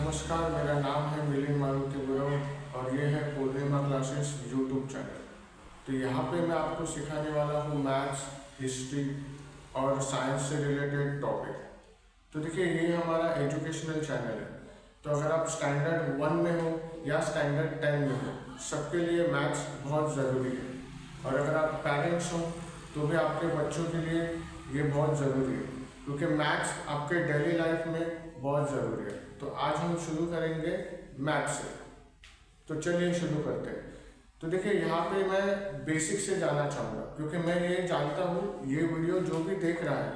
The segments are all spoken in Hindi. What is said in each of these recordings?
नमस्कार, मेरा नाम है मिलिंद मारुति गुरव और ये है पूर्णिमा क्लासेस यूट्यूब चैनल। तो यहाँ पे मैं आपको सिखाने वाला हूँ मैथ्स, हिस्ट्री और साइंस से रिलेटेड टॉपिक। तो देखिए, ये हमारा एजुकेशनल चैनल है। तो अगर आप स्टैंडर्ड 1 में हो या स्टैंडर्ड 10 में हो, सबके लिए मैथ्स बहुत ज़रूरी है। और अगर आप पेरेंट्स हो तो भी आपके बच्चों के लिए ये बहुत ज़रूरी है, क्योंकि मैथ्स आपके डेली लाइफ में बहुत ज़रूरी है। तो आज हम शुरू करेंगे मैथ्स से। तो चलिए शुरू करते हैं। तो देखिए, यहाँ पे मैं बेसिक से जाना चाहूँगा, क्योंकि मैं ये जानता हूँ ये वीडियो जो भी देख रहा है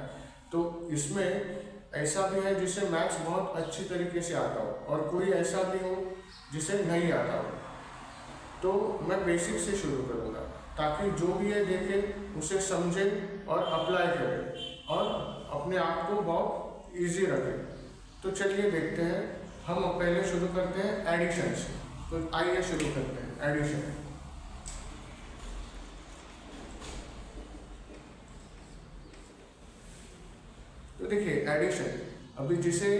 तो इसमें ऐसा भी है जिसे मैथ्स बहुत अच्छी तरीके से आता हो और कोई ऐसा भी हो जिसे नहीं आता हो। तो मैं बेसिक से शुरू करूँगा ताकि जो भी ये देखे उसे समझे और अप्लाई करे और अपने आप को बहुत ईजी रखे। तो चलिए देखते हैं। हम पहले शुरू करते हैं एडिशन से। तो आइए शुरू करते हैं एडिशन। तो देखिए, एडिशन अभी जिसे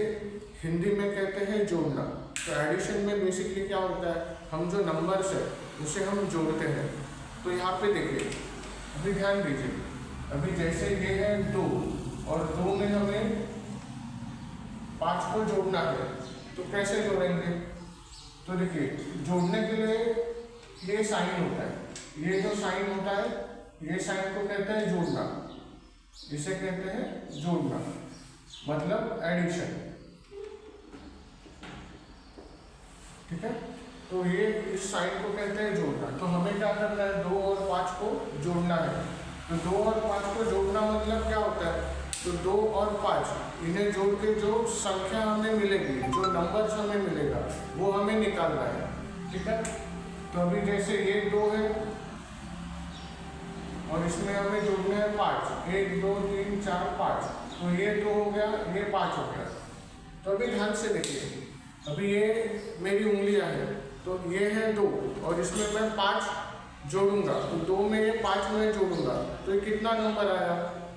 हिंदी में कहते हैं जोड़ना। तो एडिशन में बेसिकली क्या होता है, हम जो नंबर्स है उसे हम जोड़ते हैं। तो यहाँ पे देखिए, अभी ध्यान दीजिए, अभी जैसे ये है 2 और 2 में हमें 5 को जोड़ना है। तो कैसे जोड़ेंगे? तो देखिए, जोड़ने के लिए ये साइन होता है, ये जो साइन होता है ये साइन को कहते हैं जोड़ना, इसे कहते हैं जोड़ना, मतलब एडिशन। ठीक है, तो ये इस साइन को कहते हैं जोड़ना। तो हमें क्या करना है, 2 और 5 को जोड़ना है। तो 2 और 5 को जोड़ना मतलब क्या होता है, तो 2 और 5 इन्हें जोड़ के जो संख्या हमें मिलेगी, जो नंबर्स हमें मिलेगा, वो हमें निकालना है। ठीक है, तो अभी जैसे ये 2 है और इसमें हमें जोड़ना है 5, 1 2 3 4 5। तो ये 2 हो गया, ये 5 हो गया। तो अभी ध्यान से देखिए, अभी ये मेरी उंगलियां हैं, तो ये है 2 और इसमें मैं 5 जोड़ूंगा। तो 2 में ये 5 में जोड़ूंगा, तो ये कितना नंबर आया,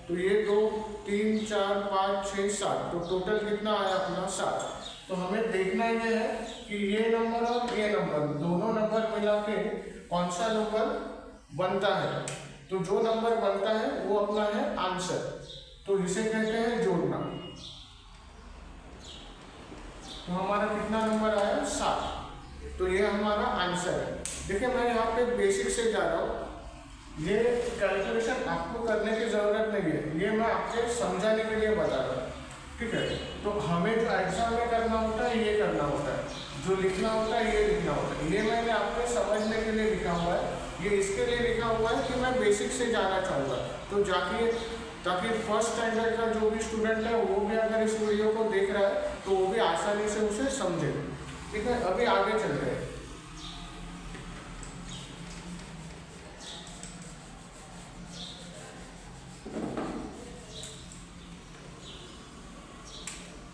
तो ये 2 3 4 5 6 7। तो टोटल कितना आया अपना 7। तो हमें देखना ये है कि ये नंबर और ये नंबर दोनों नंबर मिला के कौन सा नंबर बनता है। तो जो नंबर बनता है वो अपना है आंसर। तो इसे कहते हैं जोड़ना। तो हमारा कितना नंबर आया 7। तो ये हमारा आंसर है। देखिए, मैं यहाँ पे बेसिक से जा रहा हूँ, ये कैलकुलेशन आपको करने की ज़रूरत नहीं है, ये मैं आपके समझाने के लिए बता रहा हूँ। ठीक है, तो हमें जो एग्जाम में करना होता है ये करना होता है, जो लिखना होता है ये लिखना होता है। ये मैंने आपको समझने के लिए लिखा हुआ है, ये इसके लिए लिखा हुआ है कि मैं बेसिक से जाना चाहूँगा। तो जाके ताकि फर्स्ट स्टैंडर्ड का जो भी स्टूडेंट है वो भी अगर इस वीडियो को देख रहा है तो वो भी आसानी से उसे समझे। ठीक है, अभी आगे चलते हैं।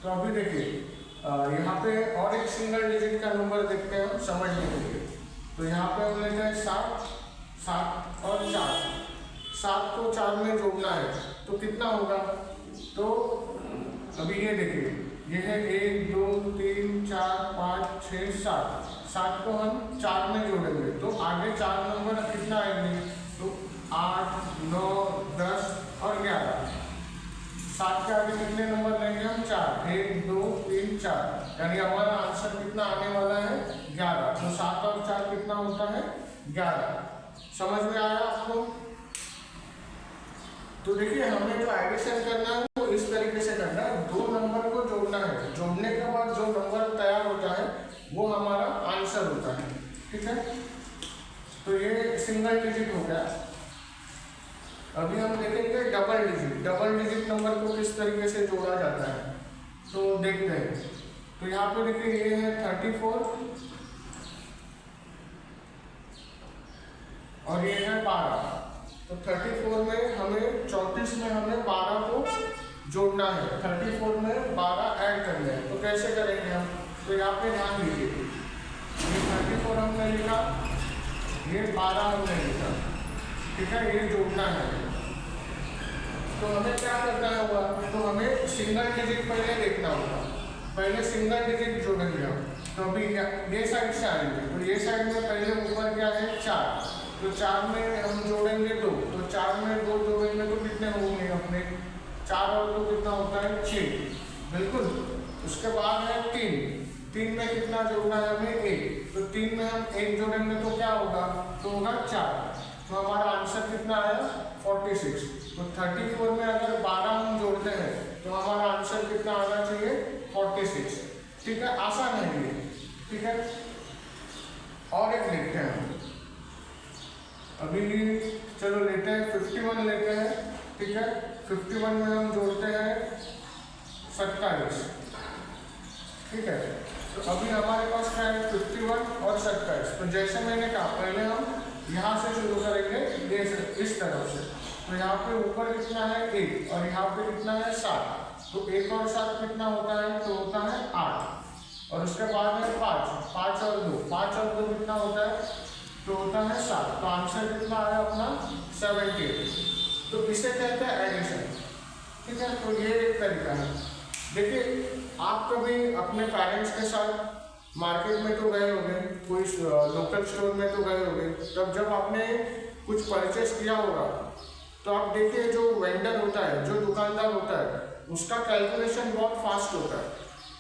तो अभी देखिए, यहाँ पे और एक सिंगल डिजिट का नंबर देखते हैं हम समझने के लिए। तो यहाँ पे हम लेते हैं 7 7 और 4। 7 को 4 में जोड़ना है तो कितना होगा, तो अभी ये देखिए, ये है 1 2 3 4 5 6 7। 7 को हम 4 में जोड़ेंगे तो आगे 4 नंबर कितना आएंगे, तो 8 9 10 और 11। 7 के आगे कितने नंबर लेंगे हम, 4, 1 2 3 4, यानी हमारा आंसर कितना आने वाला है 11। तो 7 और 4 कितना होता है 11। समझ में आया आपको? तो देखिए, हमें जो एडिशन करना है वो इस तरीके से करना है, 2 नंबर को जोड़ना है, जोड़ने के बाद जो नंबर तैयार होता है वो हमारा आंसर होता है। ठीक है, तो ये सिंगल डिजिट हो गया। अभी हम देखेंगे double digit. Double digit number को किस तरीके से जोड़ा जाता है, तो देखते हैं। तो यहाँ पे देखिए, ये है 34 और ये है 12। तो 34 में हमें 34 में हमें 12 को जोड़ना है, 34 में 12 ऐड करने हैं। तो कैसे करेंगे हम, तो यहाँ पे ध्यान दीजिए, ये 34 हमने लिखा, ये 12 हमने लिखा। ठीक है, ये जोड़ना है। तो हमें क्या करना होगा, तो हमें सिंगल डिजिट पहले देखना होगा। पहले सिंगल डिजिट जोड़ेंगे हम। तो अभी ये साइड से आएंगे, तो ये साइड में पहले ऊपर क्या है 4, तो 4 में हम जोड़ेंगे 2, तो 4 में 2 जोड़ेंगे तो कितने होंगे अपने 4 और 2 कितना होता है 6, बिल्कुल। उसके बाद है 3 में कितना जोड़ना है हमें 1, तो 3 में हम 1 जोड़ेंगे तो क्या होगा, तो होगा 4, तो हमारा आंसर कितना आया 46। तो 34 में अगर 12 हम जोड़ते हैं तो हमारा आंसर कितना आना चाहिए 46, ठीक है। आसान है ये, ठीक है। और एक लिखते हैं अभी, चलो लेते हैं 51 लेते हैं, ठीक है। 51 में हम जोड़ते हैं 27, ठीक है। तो अभी हमारे पास क्या है 51 और 27, तो जैसे मैंने कहा पहले हम यहाँ से शुरू करेंगे इस तरफ से, तो यहाँ पे ऊपर कितना है 1 और यहाँ पे कितना है 7, तो 1 और 7 कितना होता है, तो होता है 8, और उसके बाद है 5 और 2 कितना होता है, तो होता है 7, तो आंसर कितना आया अपना 78। तो इसे कहते हैं एडिशन, ठीक है। तो ये एक तरीका है। देखिए आप कभी अपने पेरेंट्स के साथ मार्केट में तो गए होंगे, कोई लोकल स्टोर में तो गए होंगे, तब जब आपने कुछ परचेस किया होगा तो आप देखिए जो वेंडर होता है, जो दुकानदार होता है, उसका कैलकुलेशन बहुत फास्ट होता है।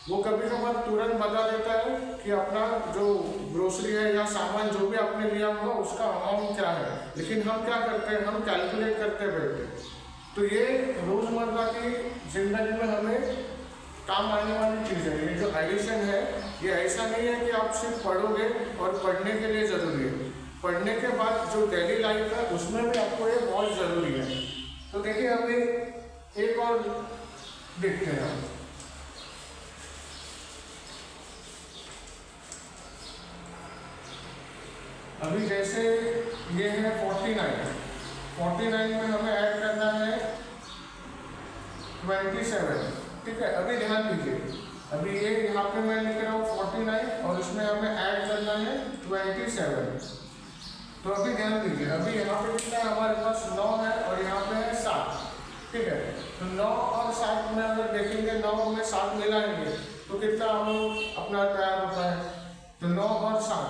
वो कभी कभार तुरंत बता देता है कि अपना जो ग्रोसरी है या सामान जो भी आपने लिया होगा उसका अमाउंट क्या है, लेकिन हम क्या करते हैं, हम कैलकुलेट करते बैठते हैं। तो ये रोज़मर्रा की जिंदगी में हमें काम आने वाली चीज़ है। ये जो एडिशन है ये ऐसा नहीं है कि आप सिर्फ पढ़ोगे और पढ़ने के लिए ज़रूरी है, पढ़ने के बाद जो डेली लाइफ है उसमें भी आपको ये बहुत ज़रूरी है। तो देखिए अभी एक और देखते हैं हम, अभी जैसे ये है 49 में हमें ऐड करना है 27, ठीक है। अभी ध्यान दीजिए, अभी ये यहाँ पे मैं लिख रहा हूँ 49 और उसमें हमें ऐड करना है 27। तो अभी ध्यान दीजिए, अभी यहाँ पे कितना है हमारे पास 9 है और यहाँ पे है 7, ठीक है। तो 9 और 7 में अगर देखेंगे 9 में 7 मिलाएंगे तो कितना अमाउंट अपना तैयार होता है, तो 9 और 7,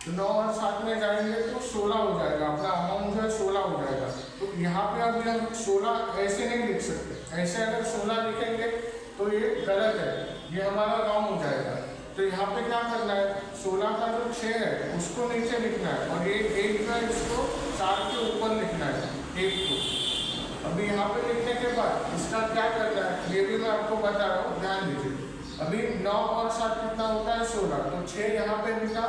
तो 9 और 7 में जाएंगे तो 16 हो जाएगा, अपना अमाउंट जो है 16 हो जाएगा। तो यहाँ पे अभी हम 16 ऐसे नहीं लिख सकते, ऐसे अगर 16 लिखेंगे तो ये गलत है, ये हमारा रॉन्ग हो जाएगा। तो यहाँ पे क्या करना है, 16 का जो 6 है उसको नीचे लिखना है और ये 1 का इसको 4 के ऊपर लिखना है 1 को। अभी यहाँ पे लिखने के बाद इसका क्या करना है ये भी मैं आपको बता रहा हूँ, ध्यान दीजिए। अभी 9 और 7 कितना होता है 16, तो 6 यहाँ पे लिखा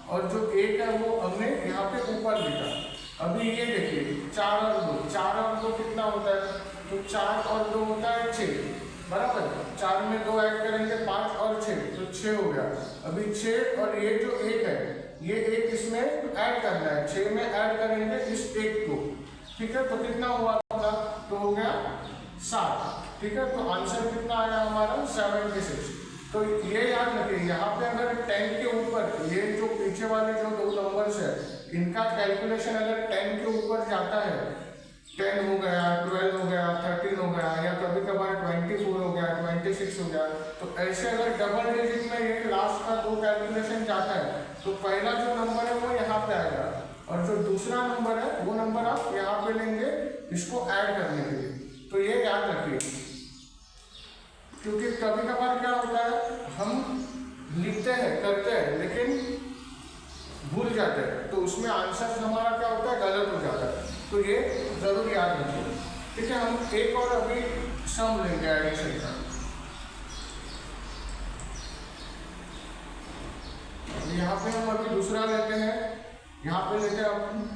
और जो 1 है वो हमने यहाँ पे ऊपर लिखा। अभी ये देखिए 4 और 2 कितना होता है, तो 4 और 2 होता है 6, बराबर। 4 में 2 ऐड करेंगे 5 और 6, तो 6 हो गया। अभी 6 और ये जो 1 है ये 1 इसमें ऐड करना है, 6 में ऐड करेंगे इस 1 को, ठीक है। तो कितना हुआ अपना, तो हो गया 7, ठीक है। तो आंसर कितना आया हमारा 76। तो ये याद रखिए, यहाँ पे अगर 10 के ऊपर ये जो पीछे वाले जो 2 नंबर्स है इनका कैलकुलेशन अगर 10 के ऊपर जाता है, 10 हो गया, 12 हो गया, 13 हो गया, या कभी कभार 24 हो गया, 26 हो गया, तो ऐसे अगर डबल डिजिट में ये लास्ट का 2 कैलकुलेशन जाता है तो पहला जो नंबर है वो यहाँ पे आएगा और जो दूसरा नंबर है वो नंबर आप यहाँ पे लेंगे इसको ऐड करने के लिए। तो ये याद रखिए, क्योंकि कभी कभार क्या होता है हम लिखते हैं करते हैं लेकिन भूल जाते हैं, तो उसमें आंसर हमारा क्या होता है गलत हो जाता है। तो ये जरूर याद रखिए, ठीक है। हम एक और अभी सम लेंगे एडिशन का। यहाँ पे हम अभी दूसरा लेते हैं, यहाँ पे लेते हैं हम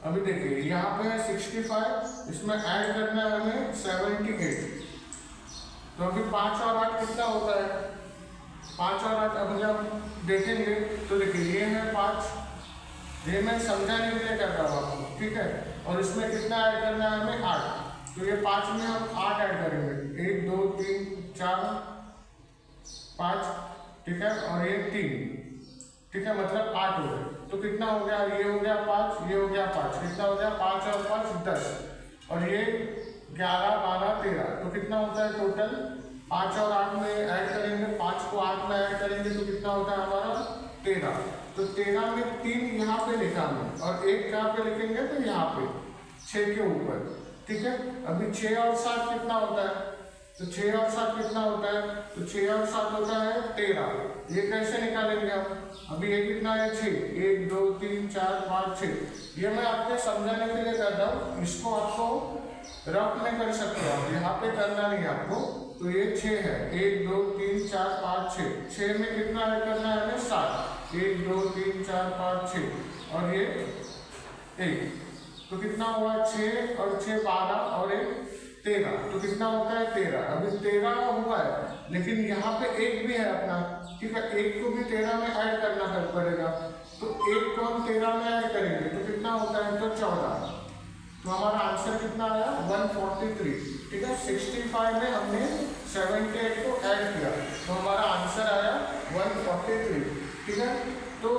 अभी देखिए यहाँ पे है 65, इसमें ऐड करना है हमें 78। तो अभी 5 और 8 कितना होता है, 5 और 8 अभी हम देखेंगे तो देखिए ये है 5, ये मैं समझाने के लिए कर रहा हूँ आपको, ठीक है। और इसमें कितना ऐड करना है हमें 8, तो ये 5 में हम 8 ऐड करेंगे, 1 2 3 4 5, ठीक है। और ये 3, ठीक है, मतलब 8 हो गए। तो कितना हो गया, ये हो गया 5, ये हो गया 5, कितना हो गया 5 और 5 10, और ये 11 12 13, तो कितना होता है टोटल 5 और 8 में ऐड करेंगे, 5 को 8 में ऐड करेंगे तो कितना होता है हमारा 13। तो 13 में 3 यहाँ पे लिखा हमने और 1 कहाँ पे लिखेंगे, तो यहाँ पे 6 के ऊपर, ठीक है। अभी 6 और 7 कितना होता है, तो 6 और 7 कितना होता है, तो 6 और 7 होता है 13। ये कैसे निकालेंगे हम, अभी ये कितना है 6, 1 2 3 4 5 6, ये मैं आपके समझाने के लिए कर रहा हूँ, इसको आपको रफ में कर सकते हो, यहाँ पे करना नहीं आपको। तो ये 6 है, 1 2 3 4 5 6, 6 में कितना ऐड करना है हमें 7, 1 2 3 4 5 6, और ये 1, तो कितना हुआ 6 और 6 12 और 1 13, तो कितना होता है 13। अभी 13 हुआ है, लेकिन यहाँ पे 1 भी है अपना, ठीक है, 1 को भी 13 में ऐड करना पड़ेगा, तो 1 को हम 13 में ऐड करेंगे तो कितना होता है, तो 14, तो हमारा आंसर कितना आया 143, ठीक है। 65 में हमने 78 को ऐड किया तो हमारा आंसर आया 143, ठीक है। तो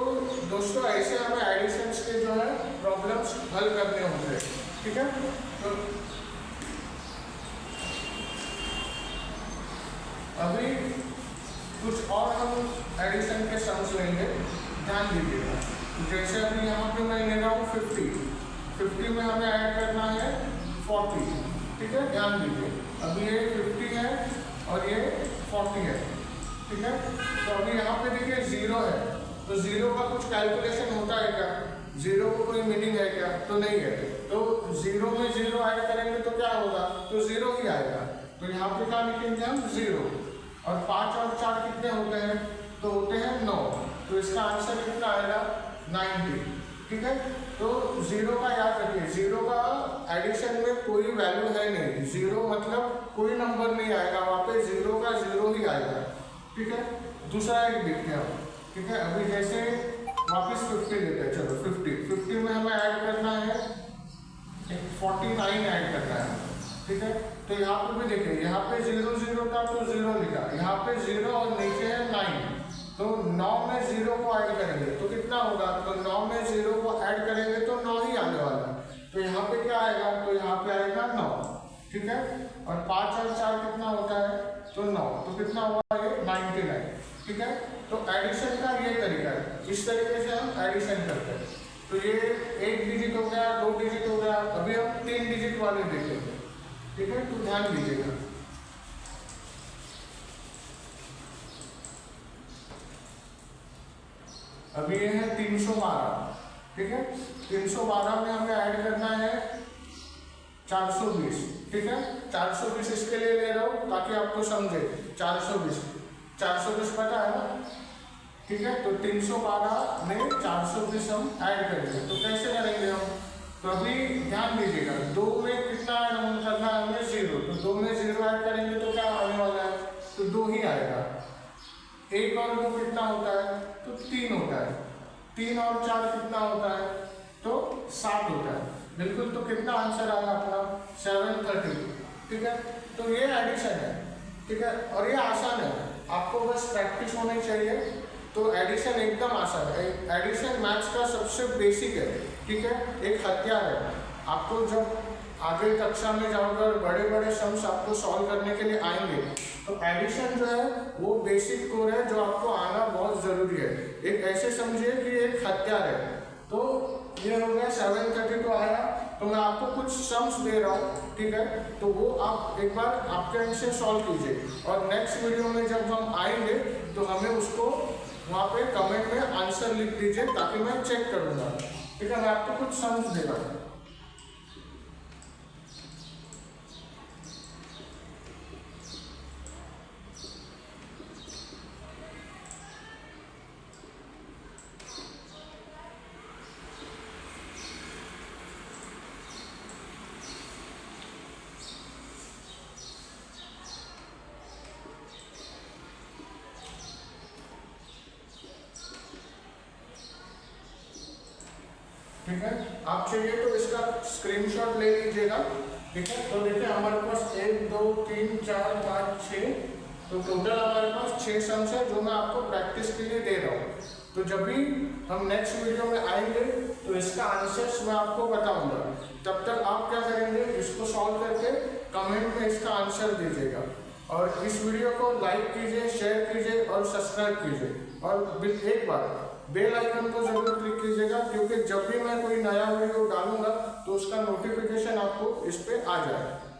दोस्तों ऐसे हमें एडिशंस के जो है प्रॉब्लम्स हल करने होते हैं, ठीक है। तो अभी कुछ और हम एडिशन के सम्स लेंगे, ध्यान दीजिएगा। जैसे अभी यहाँ पे मैं ले रहा हूँ 50 में हमें ऐड करना है 40, ठीक है, ध्यान दीजिए। अभी ये 50 है और ये 40 है, ठीक है। तो अभी यहाँ पे देखिए 0 है, तो 0 का कुछ कैलकुलेशन होता है क्या, 0 को कोई मीनिंग है क्या, तो नहीं है। तो 0 में 0 ऐड करेंगे तो क्या होगा, तो 0 ही आएगा, तो यहाँ पे क्या लिखेंगे हम 0, और 5 और 4 कितने होते हैं, तो होते हैं 9, तो इसका आंसर कितना आएगा 90, ठीक है। तो 0 का याद रखिए, 0 का एडिशन में कोई वैल्यू है नहीं, 0 मतलब कोई नंबर नहीं आएगा वहाँ पे, 0 का 0 ही आएगा, ठीक है। दूसरा एक देखते हैं हम, ठीक है। अभी जैसे वापस 50 लेते हैं, चलो 50 में हमें ऐड करना है 49 ऐड करना है, ठीक है। तो यहाँ पे भी देखिए, यहाँ पे 0 0 था तो 0 लिखा, यहाँ पे 0 और नीचे है 9, तो 9 में 0 को ऐड करेंगे तो कितना होगा, तो 9 में 0 को ऐड करेंगे तो 9 ही आने वाला है, तो यहाँ पे क्या आएगा, तो यहाँ पे आएगा 9, ठीक है। और 5 और 4 कितना होता है, तो 9, तो कितना हुआ ये 99, ठीक है। तो एडिशन का ये तरीका है, इस तरीके से हम एडिशन करते हैं। तो ये 1 डिजिट हो गया, 2 डिजिट हो गया, अभी हम 3 डिजिट वाले देखेंगे, ठीक है। तो ध्यान दीजिएगा, अभी ये है 312, ठीक है। 312 में हमें ऐड करना है 420, ठीक है। 420 इसके लिए ले रहा हूँ ताकि आपको समझे, 420 पता है ना, ठीक है। तो 312 में 420 हम ऐड करेंगे, तो कैसे करेंगे हम, तो अभी ध्यान दीजिएगा, 2 में कितना ऐड करना है हमें 0, तो 2 में 0 ऐड करेंगे तो क्या आने वाला है, तो 2 ही आएगा। 1 और 2 कितना होता है, तो 3 होता है, 3 और 4 कितना होता है, तो 7 होता है, बिल्कुल। तो कितना आंसर आया अपना 730, ठीक है। तो ये एडिशन है, ठीक है, और ये आसान है, आपको बस प्रैक्टिस होनी चाहिए। तो एडिशन एकदम आसान है, एडिशन मैथ्स का सबसे बेसिक है, ठीक है, एक हथियार है। आपको जब आगे कक्षा में जाओगे और बड़े बड़े सम्स आपको सॉल्व करने के लिए आएंगे, तो एडिशन जो है वो बेसिक कोर है जो आपको आना बहुत जरूरी है। एक ऐसे समझिए कि एक हथियार है। तो ये हो गया 732 आया, तो मैं आपको कुछ सम्स दे रहा हूँ, ठीक है, तो वो आप एक बार आपके एंड से सॉल्व कीजिए, और नेक्स्ट वीडियो में जब हम आएंगे तो हमें उसको वहाँ पे कमेंट में आंसर लिख दीजिए ताकि मैं चेक करूँगा, ठीक है। मैं आपको कुछ सम्स दे रहा हूँ, ठीक है। आप चाहिए तो इसका स्क्रीनशॉट ले लीजिएगा, ठीक है। तो देखिए हमारे पास 1 2 3 4 5 6, तो टोटल हमारे पास 6 सम्स है जो मैं आपको प्रैक्टिस के लिए दे रहा हूँ। तो जब भी हम नेक्स्ट वीडियो में आएंगे तो इसका आंसर्स मैं आपको बताऊंगा। तब तक आप क्या करेंगे, इसको सॉल्व करके कमेंट में इसका आंसर दीजिएगा और इस वीडियो को लाइक कीजिए, शेयर कीजिए और सब्सक्राइब कीजिए और एक बार बेल आइकन को जरूर क्लिक कीजिएगा, क्योंकि जब भी मैं कोई नया वीडियो डालूंगा तो उसका नोटिफिकेशन आपको इस पे आ जाएगा।